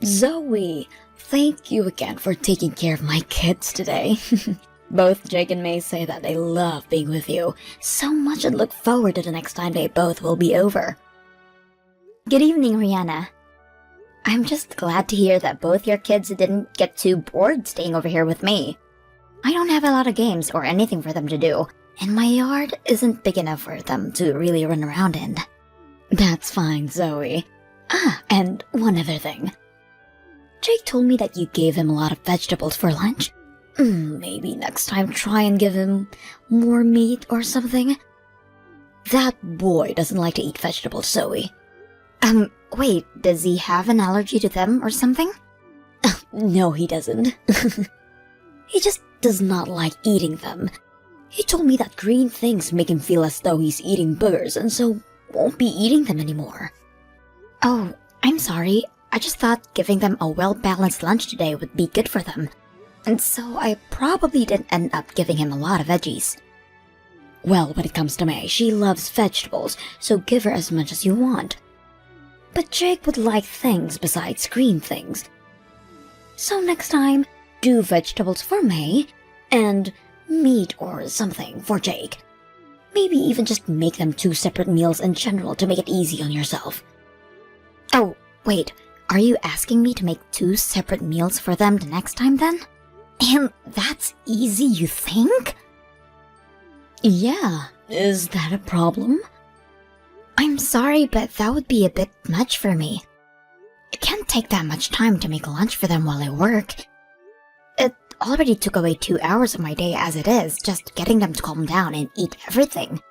Zoe, thank you again for taking care of my kids today. Both Jake and May say that they love being with you so much and look forward to the next time they both will be over. Good evening, Rihanna. I'm just glad to hear that both your kids didn't get too bored staying over here with me. I don't have a lot of games or anything for them to do, and my yard isn't big enough for them to really run around in. That's fine, Zoe. And one other thing. Jake told me that you gave him a lot of vegetables for lunch. Maybe next time try and give him more meat or something. That boy doesn't like to eat vegetables, Zoe. Wait, does he have an allergy to them or something? No, he doesn't. He just does not like eating them. He told me that green things make him feel as though he's eating boogers and so won't be eating them anymore. Oh, I'm sorry. I just thought giving them a well-balanced lunch today would be good for them. And so I probably didn't end up giving him a lot of veggies. Well, when it comes to May, she loves vegetables, so give her as much as you want. But Jake would like things besides green things. So next time, do vegetables for May, and meat or something for Jake. Maybe even just make them 2 separate meals in general to make it easy on yourself. Oh, wait, are you asking me to make 2 separate meals for them the next time then? And that's easy, you think? Yeah, is that a problem? I'm sorry, but that would be a bit much for me. It can't take that much time to make lunch for them while I work. It already took away 2 hours of my day as it is, just getting them to calm down and eat everything.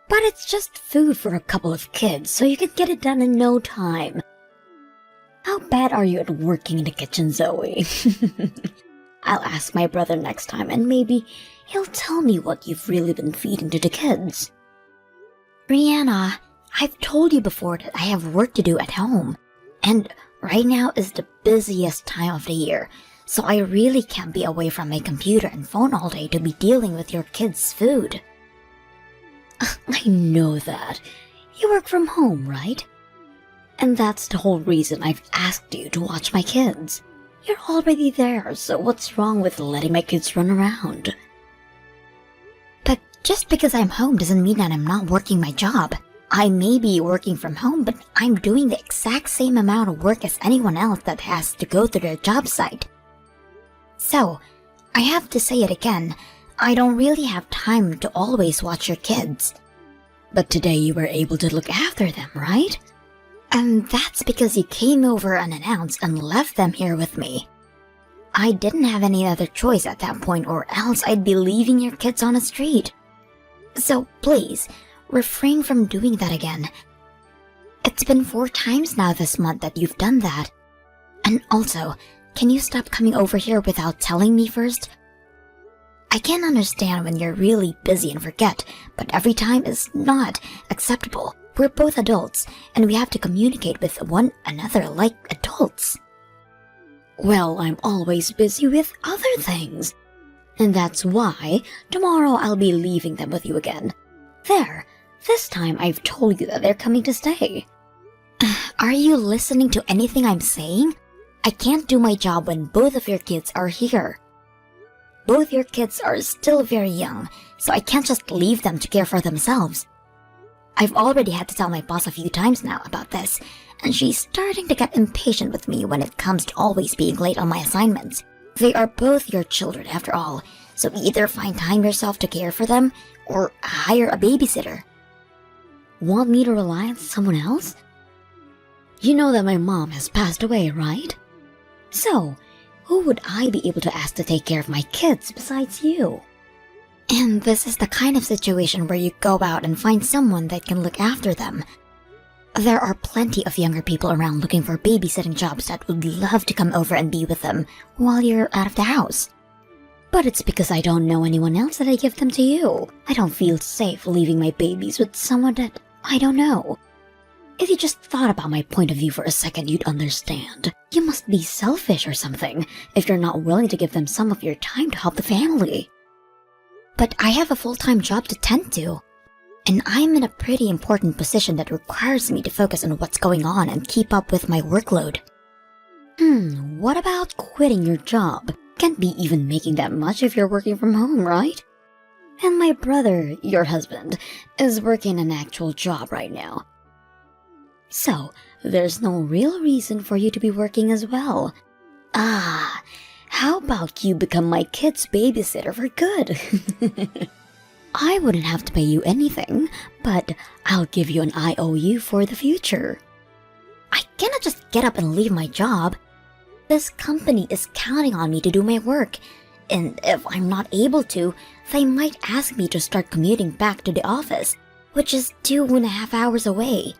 But it's just food for a couple of kids, so you can get it done in no time. How bad are you at working in the kitchen, Zoe? I'll ask my brother next time and maybe he'll tell me what you've really been feeding to the kids. Rihanna, I've told you before that I have work to do at home. And right now is the busiest time of the year, so I really can't be away from my computer and phone all day to be dealing with your kids' food. I know that. You work from home, right? And that's the whole reason I've asked you to watch my kids. You're already there, so what's wrong with letting my kids run around? But just because I'm home doesn't mean that I'm not working my job. I may be working from home, but I'm doing the exact same amount of work as anyone else that has to go to their job site. So, I have to say it again, I don't really have time to always watch your kids. But today you were able to look after them, right? And that's because you came over unannounced and left them here with me. I didn't have any other choice at that point, or else I'd be leaving your kids on the street. So please, refrain from doing that again. It's been 4 times now this month that you've done that. And also, can you stop coming over here without telling me first? I can understand when you're really busy and forget, but every time is not acceptable. We're both adults, and we have to communicate with one another like adults. Well, I'm always busy with other things. And that's why tomorrow I'll be leaving them with you again. There, this time I've told you that they're coming to stay. Are you listening to anything I'm saying? I can't do my job when both of your kids are here. Both your kids are still very young, so I can't just leave them to care for themselves. I've already had to tell my boss a few times now about this, and she's starting to get impatient with me when it comes to always being late on my assignments. They are both your children after all, so either find time yourself to care for them, or hire a babysitter. Want me to rely on someone else? You know that my mom has passed away, right? So, who would I be able to ask to take care of my kids besides you? And this is the kind of situation where you go out and find someone that can look after them. There are plenty of younger people around looking for babysitting jobs that would love to come over and be with them while you're out of the house. But it's because I don't know anyone else that I give them to you. I don't feel safe leaving my babies with someone that I don't know. If you just thought about my point of view for a second, you'd understand. You must be selfish or something if you're not willing to give them some of your time to help the family. But I have a full-time job to tend to. And I'm in a pretty important position that requires me to focus on what's going on and keep up with my workload. What about quitting your job? Can't be even making that much if you're working from home, right? And my brother, your husband, is working an actual job right now. So, there's no real reason for you to be working as well. How about you become my kid's babysitter for good? I wouldn't have to pay you anything, but I'll give you an IOU for the future. I cannot just get up and leave my job. This company is counting on me to do my work, and if I'm not able to, they might ask me to start commuting back to the office, which is 2.5 hours away.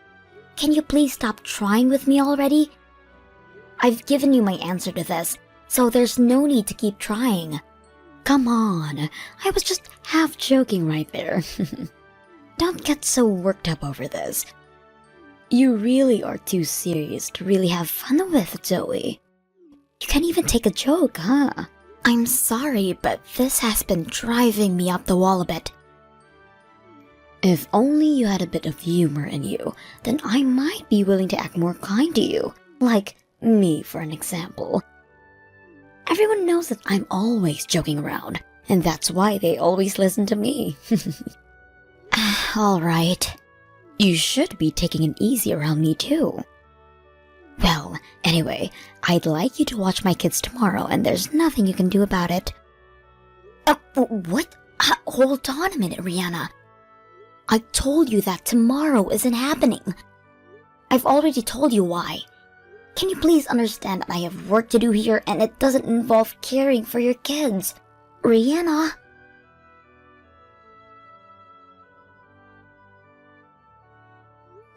Can you please stop trying with me already? I've given you my answer to this, so there's no need to keep trying. Come on, I was just half joking right there. Don't get so worked up over this. You really are too serious to really have fun with, Zoe. You can't even take a joke, huh? I'm sorry, but this has been driving me up the wall a bit. If only you had a bit of humor in you, then I might be willing to act more kind to you. Like me, for an example. Everyone knows that I'm always joking around, and that's why they always listen to me. All right. You should be taking it easy around me too. Well, anyway, I'd like you to watch my kids tomorrow, and there's nothing you can do about it. What? Hold on a minute, Rihanna. I told you that tomorrow isn't happening. I've already told you why. Can you please understand that I have work to do here and it doesn't involve caring for your kids? Rihanna?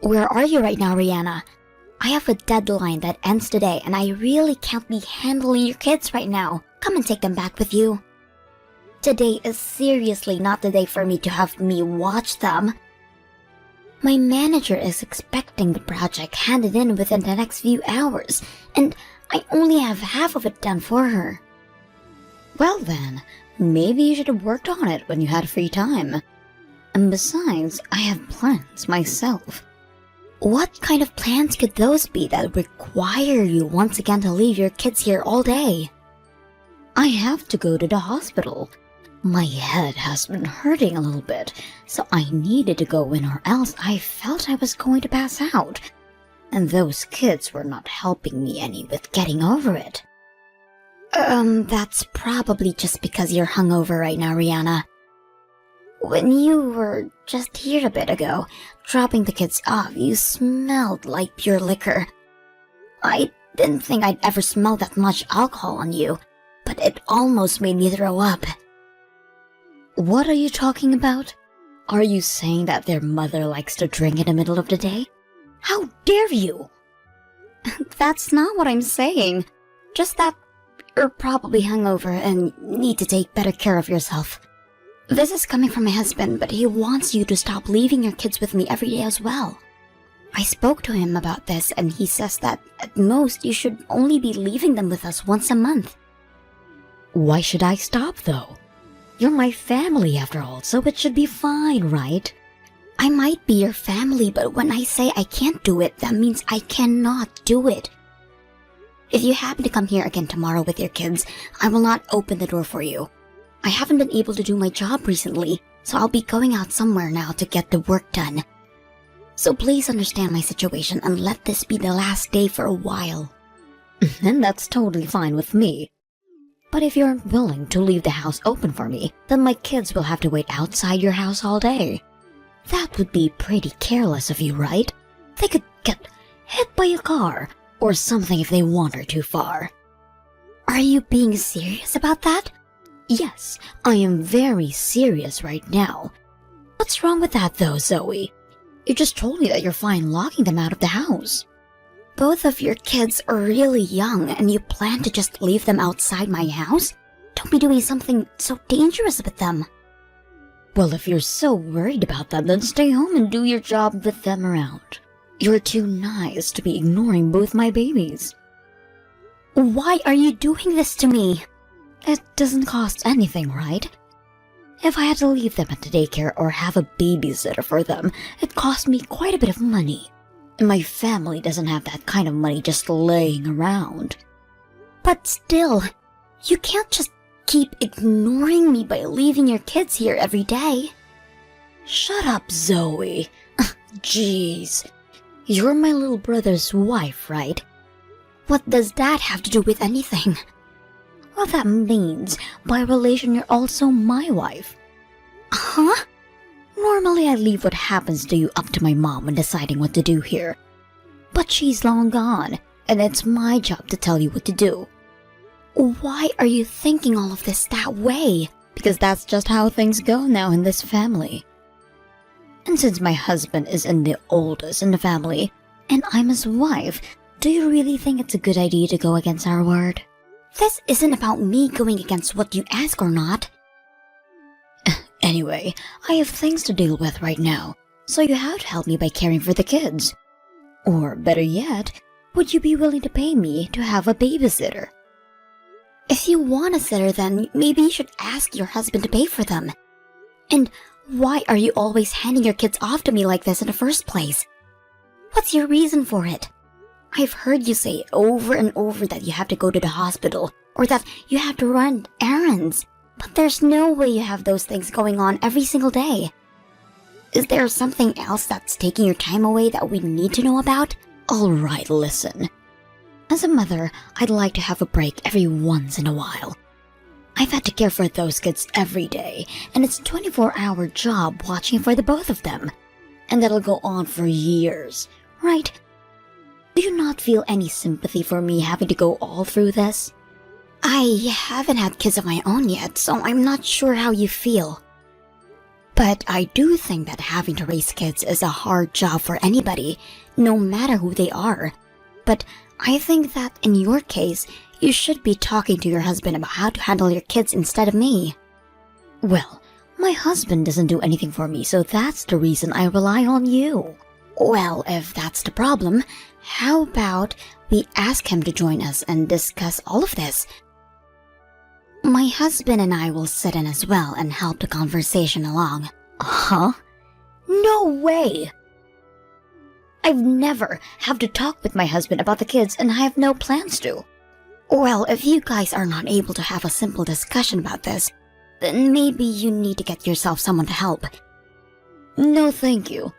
Where are you right now, Rihanna? I have a deadline that ends today and I really can't be handling your kids right now. Come and take them back with you. Today is seriously not the day for me to have me watch them. My manager is expecting the project handed in within the next few hours, and I only have half of it done for her. Well then, maybe you should have worked on it when you had free time. And besides, I have plans myself. What kind of plans could those be that require you once again to leave your kids here all day? I have to go to the hospital. My head has been hurting a little bit, so I needed to go in or else I felt I was going to pass out. And those kids were not helping me any with getting over it. That's probably just because you're hungover right now, Rihanna. When you were just here a bit ago, dropping the kids off, you smelled like pure liquor. I didn't think I'd ever smell that much alcohol on you, but it almost made me throw up. What are you talking about? Are you saying that their mother likes to drink in the middle of the day? How dare you? That's not what I'm saying. Just that you're probably hungover and need to take better care of yourself. This is coming from my husband, but he wants you to stop leaving your kids with me every day as well. I spoke to him about this and he says that at most you should only be leaving them with us once a month. Why should I stop though? You're my family after all, so it should be fine, right? I might be your family, but when I say I can't do it, that means I cannot do it. If you happen to come here again tomorrow with your kids, I will not open the door for you. I haven't been able to do my job recently, so I'll be going out somewhere now to get the work done. So please understand my situation and let this be the last day for a while. And that's totally fine with me. But if you aren't willing to leave the house open for me, then my kids will have to wait outside your house all day. That would be pretty careless of you, right? They could get hit by a car or something if they wander too far. Are you being serious about that? Yes, I am very serious right now. What's wrong with that though, Zoe? You just told me that you're fine locking them out of the house. Both of your kids are really young and you plan to just leave them outside my house? Don't be doing something so dangerous with them. Well, if you're so worried about them, then stay home and do your job with them around. You're too nice to be ignoring both my babies. Why are you doing this to me? It doesn't cost anything, right? If I had to leave them at the daycare or have a babysitter for them, it cost me quite a bit of money. And my family doesn't have that kind of money just laying around. But still, you can't just keep ignoring me by leaving your kids here every day. Shut up, Zoe. Jeez. You're my little brother's wife, right? What does that have to do with anything? Well, that means, by relation, you're also my wife. Huh? Normally, I leave what happens to you up to my mom when deciding what to do here. But she's long gone, and it's my job to tell you what to do. Why are you thinking all of this that way? Because that's just how things go now in this family. And since my husband is the oldest in the family, and I'm his wife, do you really think it's a good idea to go against our word? This isn't about me going against what you ask or not. Anyway, I have things to deal with right now, so you have to help me by caring for the kids. Or better yet, would you be willing to pay me to have a babysitter? If you want a sitter, then maybe you should ask your husband to pay for them. And why are you always handing your kids off to me like this in the first place? What's your reason for it? I've heard you say over and over that you have to go to the hospital, or that you have to run errands, but there's no way you have those things going on every single day. Is there something else that's taking your time away that we need to know about? Alright, listen. As a mother, I'd like to have a break every once in a while. I've had to care for those kids every day, and it's a 24-hour job watching for the both of them. And that'll go on for years, right? Do you not feel any sympathy for me having to go all through this? I haven't had kids of my own yet, so I'm not sure how you feel. But I do think that having to raise kids is a hard job for anybody, no matter who they are. But I think that in your case, you should be talking to your husband about how to handle your kids instead of me. Well, my husband doesn't do anything for me, so that's the reason I rely on you. Well, if that's the problem, how about we ask him to join us and discuss all of this? My husband and I will sit in as well and help the conversation along. Huh? No way! I've never have to talk with my husband about the kids, and I have no plans to. Well, if you guys are not able to have a simple discussion about this, then maybe you need to get yourself someone to help. No, thank you.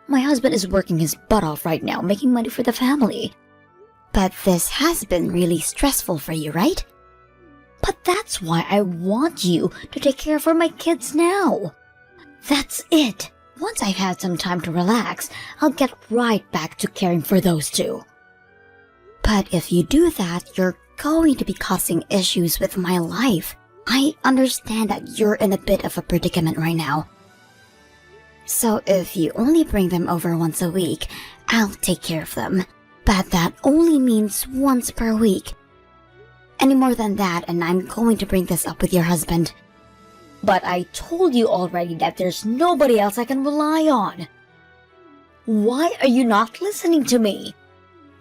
My husband is working his butt off right now, making money for the family. But this has been really stressful for you, right? But that's why I want you to take care for my kids now. That's it. Once I've had some time to relax, I'll get right back to caring for those two. But if you do that, you're going to be causing issues with my life. I understand that you're in a bit of a predicament right now. So if you only bring them over once a week, I'll take care of them. But that only means once per week. Any more than that, and I'm going to bring this up with your husband. But I told you already that there's nobody else I can rely on. Why are you not listening to me?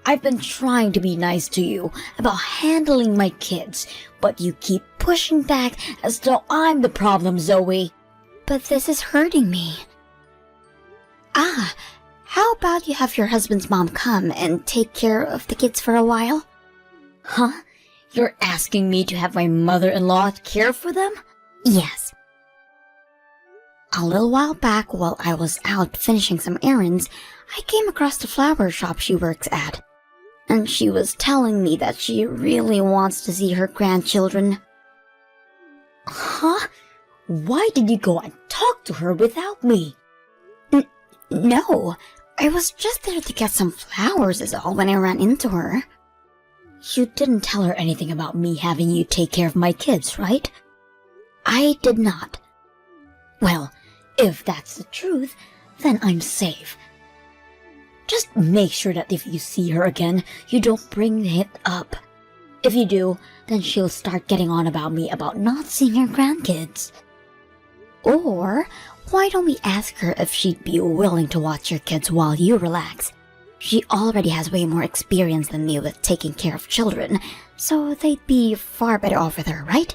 I've been trying to be nice to you about handling my kids, but you keep pushing back as though I'm the problem, Zoe. But this is hurting me. How about you have your husband's mom come and take care of the kids for a while? Huh? You're asking me to have my mother-in-law care for them? Yes. A little while back, while I was out finishing some errands, I came across the flower shop she works at. And she was telling me that she really wants to see her grandchildren. Huh? Why did you go and talk to her without me? No, I was just there to get some flowers is all when I ran into her. You didn't tell her anything about me having you take care of my kids, right? I did not. Well, if that's the truth, then I'm safe. Just make sure that if you see her again, you don't bring it up. If you do, then she'll start getting on about me about not seeing her grandkids. Or, why don't we ask her if she'd be willing to watch your kids while you relax? She already has way more experience than me with taking care of children, so they'd be far better off with her, right?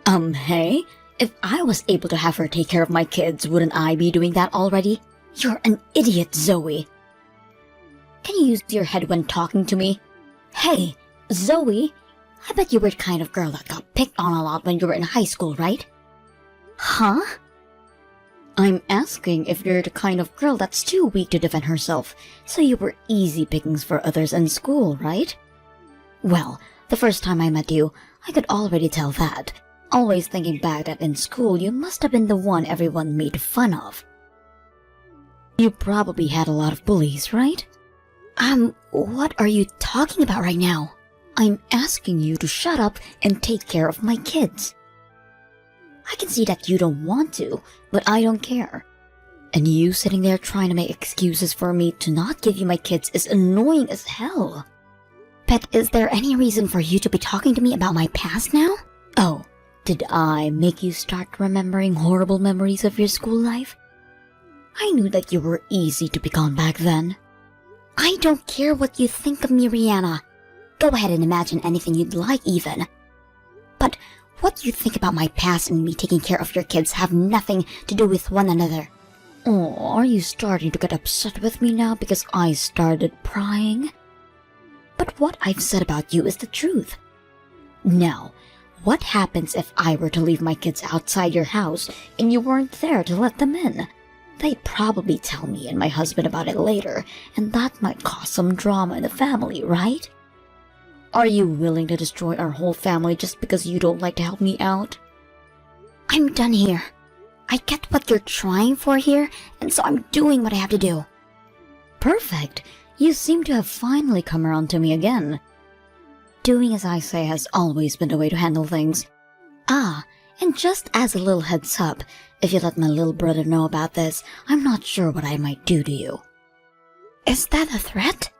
Hey? If I was able to have her take care of my kids, wouldn't I be doing that already? You're an idiot, Zoe. Can you use your head when talking to me? Hey, Zoe, I bet you were the kind of girl that got picked on a lot when you were in high school, right? Huh? I'm asking if you're the kind of girl that's too weak to defend herself, so you were easy pickings for others in school, right? Well, the first time I met you, I could already tell that. Always thinking back that in school you must have been the one everyone made fun of. You probably had a lot of bullies, right? What are you talking about right now? I'm asking you to shut up and take care of my kids. I can see that you don't want to, but I don't care. And you sitting there trying to make excuses for me to not give you my kids is annoying as hell. But is there any reason for you to be talking to me about my past now? Oh, did I make you start remembering horrible memories of your school life? I knew that you were easy to pick on back then. I don't care what you think of me, Rihanna. Go ahead and imagine anything you'd like even. But what you think about my past and me taking care of your kids have nothing to do with one another. Oh, are you starting to get upset with me now because I started prying? But what I've said about you is the truth. Now, what happens if I were to leave my kids outside your house and you weren't there to let them in? They'd probably tell me and my husband about it later, and that might cause some drama in the family, right? Are you willing to destroy our whole family just because you don't like to help me out? I'm done here. I get what you're trying for here, and so I'm doing what I have to do. Perfect. You seem to have finally come around to me again. Doing as I say has always been the way to handle things. Ah, and just as a little heads up, if you let my little brother know about this, I'm not sure what I might do to you. Is that a threat?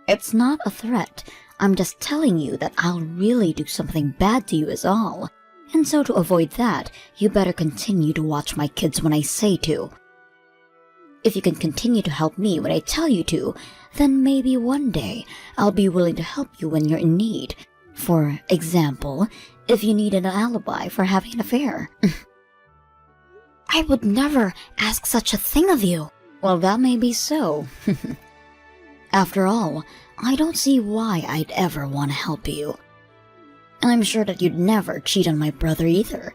It's not a threat. I'm just telling you that I'll really do something bad to you is all. And so to avoid that, you better continue to watch my kids when I say to. If you can continue to help me when I tell you to, then maybe one day I'll be willing to help you when you're in need. For example, if you need an alibi for having an affair. I would never ask such a thing of you. Well, that may be so. After all, I don't see why I'd ever want to help you. And I'm sure that you'd never cheat on my brother either.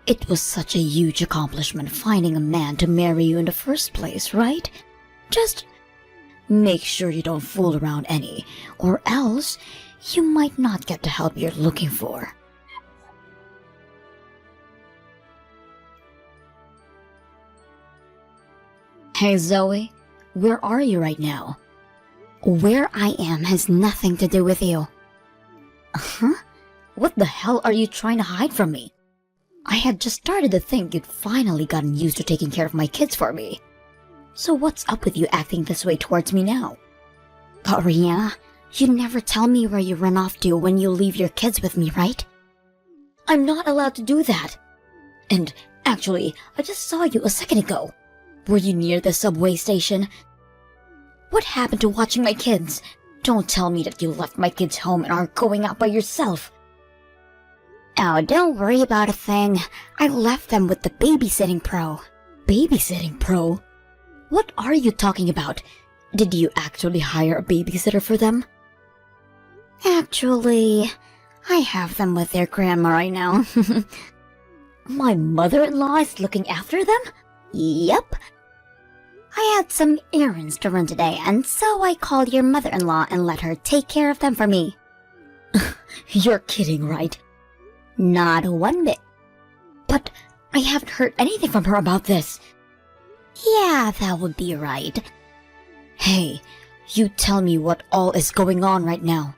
It was such a huge accomplishment finding a man to marry you in the first place, right? Just make sure you don't fool around any, or else you might not get the help you're looking for. Hey Zoe, where are you right now? Where I am has nothing to do with you. Huh? What the hell are you trying to hide from me? I had just started to think you'd finally gotten used to taking care of my kids for me. So what's up with you acting this way towards me now? But Rihanna, you never tell me where you run off to when you leave your kids with me, right? I'm not allowed to do that. And actually, I just saw you a second ago. Were you near the subway station? What happened to watching my kids? Don't tell me that you left my kids home and are going out by yourself. Oh, don't worry about a thing. I left them with the babysitting pro. Babysitting pro? What are you talking about? Did you actually hire a babysitter for them? Actually, I have them with their grandma right now. My mother-in-law is looking after them? Yep. I had some errands to run today, and so I called your mother-in-law and let her take care of them for me. You're kidding, right? Not one bit. But I haven't heard anything from her about this. Yeah, that would be right. Hey, you tell me what all is going on right now.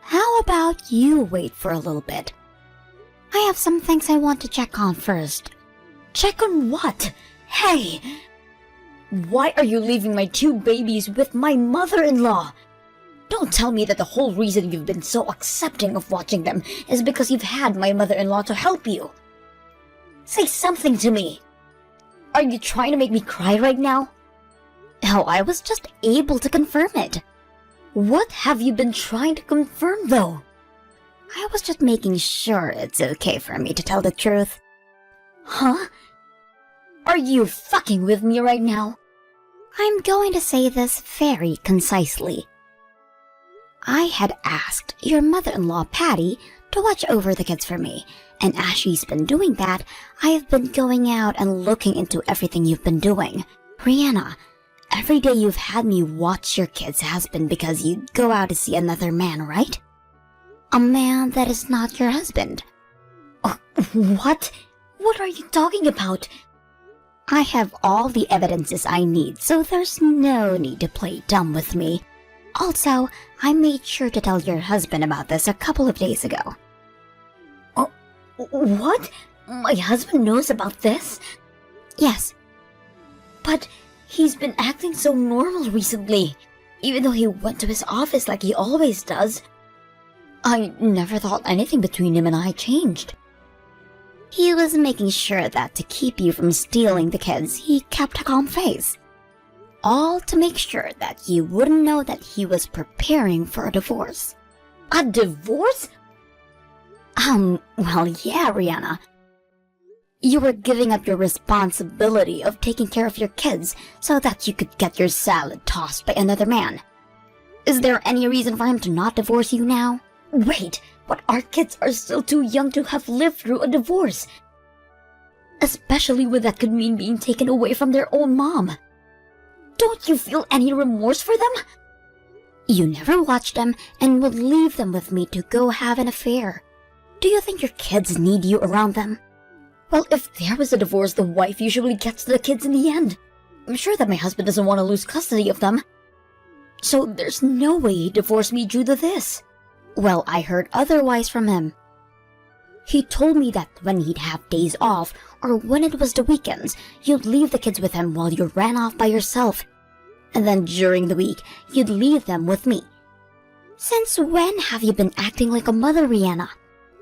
How about you wait for a little bit? I have some things I want to check on first. Check on what? Hey! Why are you leaving my two babies with my mother-in-law? Don't tell me that the whole reason you've been so accepting of watching them is because you've had my mother-in-law to help you. Say something to me. Are you trying to make me cry right now? Oh, I was just able to confirm it. What have you been trying to confirm, though? I was just making sure it's okay for me to tell the truth. Huh? Are you fucking with me right now? I'm going to say this very concisely. I had asked your mother-in-law, Patty, to watch over the kids for me, and as she's been doing that, I have been going out and looking into everything you've been doing. Rihanna, every day you've had me watch your kids has been because you go out to see another man, right? A man that is not your husband. What? What are you talking about? I have all the evidences I need, so there's no need to play dumb with me. Also, I made sure to tell your husband about this a couple of days ago. What? My husband knows about this? Yes. But he's been acting so normal recently, even though he went to his office like he always does. I never thought anything between him and I changed. He was making sure that to keep you from stealing the kids, he kept a calm face. All to make sure that you wouldn't know that he was preparing for a divorce. A divorce? Well, yeah, Rihanna. You were giving up your responsibility of taking care of your kids so that you could get your salad tossed by another man. Is there any reason for him to not divorce you now? Wait, but our kids are still too young to have lived through a divorce. Especially when that could mean being taken away from their own mom. Don't you feel any remorse for them? You never watched them and would leave them with me to go have an affair. Do you think your kids need you around them? Well, if there was a divorce, the wife usually gets the kids in the end. I'm sure that my husband doesn't want to lose custody of them. So there's no way he divorced me due to this. Well, I heard otherwise from him. He told me that when he'd have days off, or when it was the weekends, you'd leave the kids with him while you ran off by yourself. And then during the week, you'd leave them with me. Since when have you been acting like a mother, Rihanna?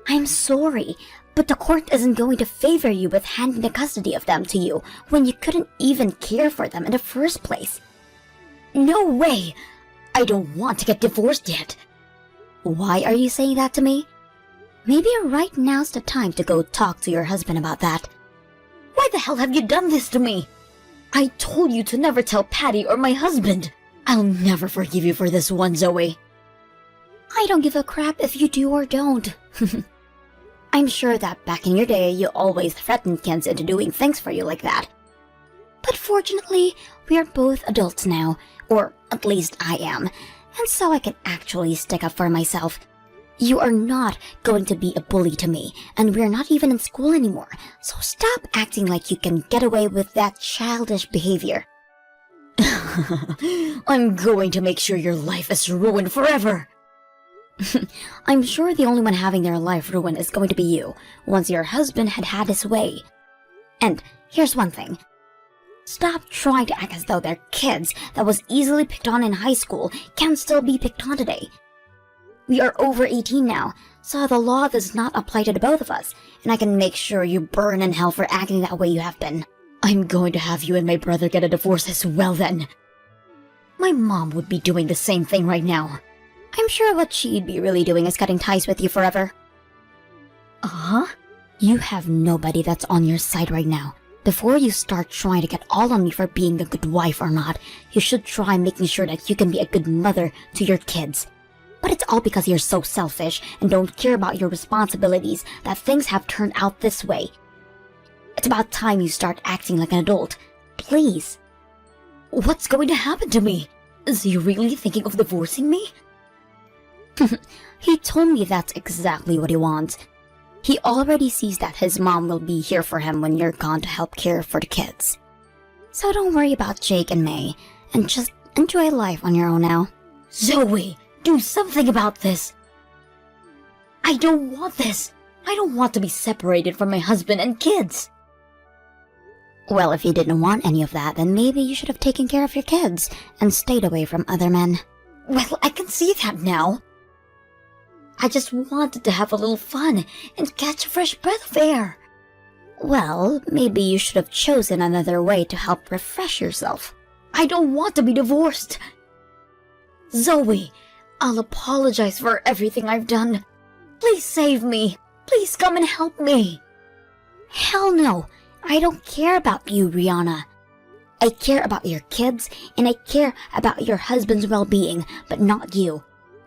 I'm sorry, but the court isn't going to favor you with handing the custody of them to you when you couldn't even care for them in the first place. No way! I don't want to get divorced yet. Why are you saying that to me? Maybe right now's the time to go talk to your husband about that. Why the hell have you done this to me? I told you to never tell Patty or my husband. I'll never forgive you for this one, Zoe. I don't give a crap if you do or don't. I'm sure that back in your day, you always threatened kids into doing things for you like that. But fortunately, we are both adults now, or at least I am, and so I can actually stick up for myself. You are not going to be a bully to me, and we're not even in school anymore, so stop acting like you can get away with that childish behavior. I'm going to make sure your life is ruined forever. I'm sure the only one having their life ruined is going to be you, once your husband had had his way. And here's one thing. Stop trying to act as though they're kids that was easily picked on in high school can still be picked on today. We are over 18 now, so the law does not apply to the both of us, and I can make sure you burn in hell for acting that way you have been. I'm going to have you and my brother get a divorce as well then. My mom would be doing the same thing right now. I'm sure what she'd be really doing is cutting ties with you forever. Uh-huh? You have nobody that's on your side right now. Before you start trying to get all on me for being a good wife or not, you should try making sure that you can be a good mother to your kids. But it's all because you're so selfish and don't care about your responsibilities that things have turned out this way. It's about time you start acting like an adult. Please. What's going to happen to me? Is he really thinking of divorcing me? He told me that's exactly what he wants. He already sees that his mom will be here for him when you're gone to help care for the kids. So don't worry about Jake and May, and just enjoy life on your own now. Zoe, do something about this. I don't want this. I don't want to be separated from my husband and kids. Well, if you didn't want any of that, then maybe you should have taken care of your kids and stayed away from other men. Well, I can see that now. I just wanted to have a little fun and catch a fresh breath of air. Well, maybe you should have chosen another way to help refresh yourself. I don't want to be divorced. Zoe, I'll apologize for everything I've done. Please save me. Please come and help me. Hell no. I don't care about you, Rihanna. I care about your kids, and I care about your husband's well-being, but not you.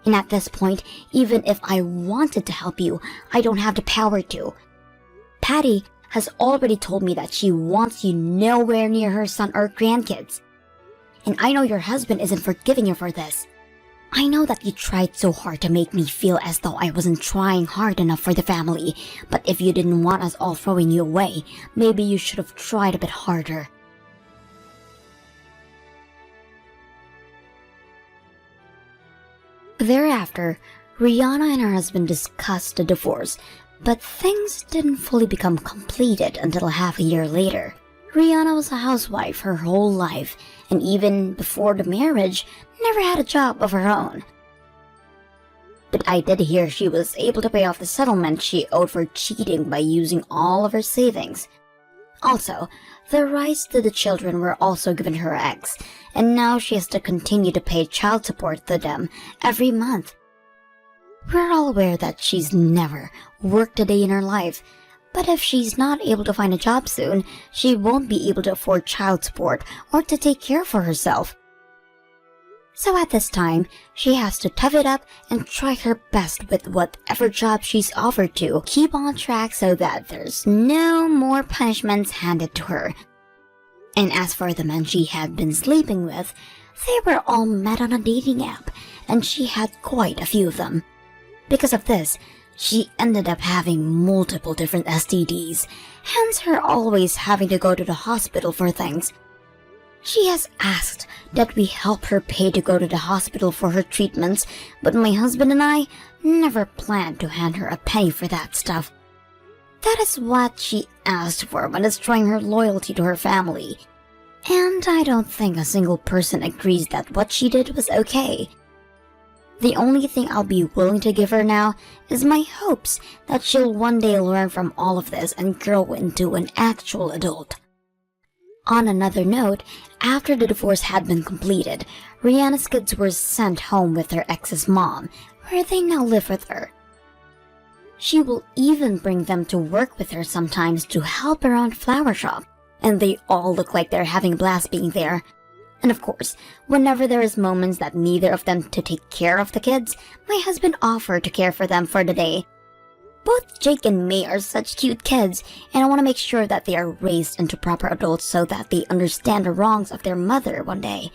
And at this point, even if I wanted to help you, I don't have the power to. Patty has already told me that she wants you nowhere near her son or grandkids. And I know your husband isn't forgiving you for this. I know that you tried so hard to make me feel as though I wasn't trying hard enough for the family, but if you didn't want us all throwing you away, maybe you should have tried a bit harder. Thereafter, Rihanna and her husband discussed the divorce, but things didn't fully become completed until half a year later. Rihanna was a housewife her whole life, and even before the marriage, never had a job of her own. But I did hear she was able to pay off the settlement she owed for cheating by using all of her savings. Also, the rights to the children were also given her ex, and now she has to continue to pay child support to them every month. We're all aware that she's never worked a day in her life, but if she's not able to find a job soon, she won't be able to afford child support or to take care for herself. So at this time, she has to tough it up and try her best with whatever job she's offered to keep on track so that there's no more punishments handed to her. And as for the men she had been sleeping with, they were all met on a dating app, and she had quite a few of them. Because of this, she ended up having multiple different STDs, hence her always having to go to the hospital for things. She has asked that we help her pay to go to the hospital for her treatments, but my husband and I never planned to hand her a penny for that stuff. That is what she asked for when destroying her loyalty to her family. And I don't think a single person agrees that what she did was okay. The only thing I'll be willing to give her now is my hopes that she'll one day learn from all of this and grow into an actual adult. On another note, after the divorce had been completed, Rihanna's kids were sent home with their ex's mom, where they now live with her. She will even bring them to work with her sometimes to help around flower shop, and they all look like they're having a blast being there. And of course, whenever there is moments that neither of them to take care of the kids, my husband offered to care for them for the day. Both Jake and May are such cute kids, and I want to make sure that they are raised into proper adults so that they understand the wrongs of their mother one day.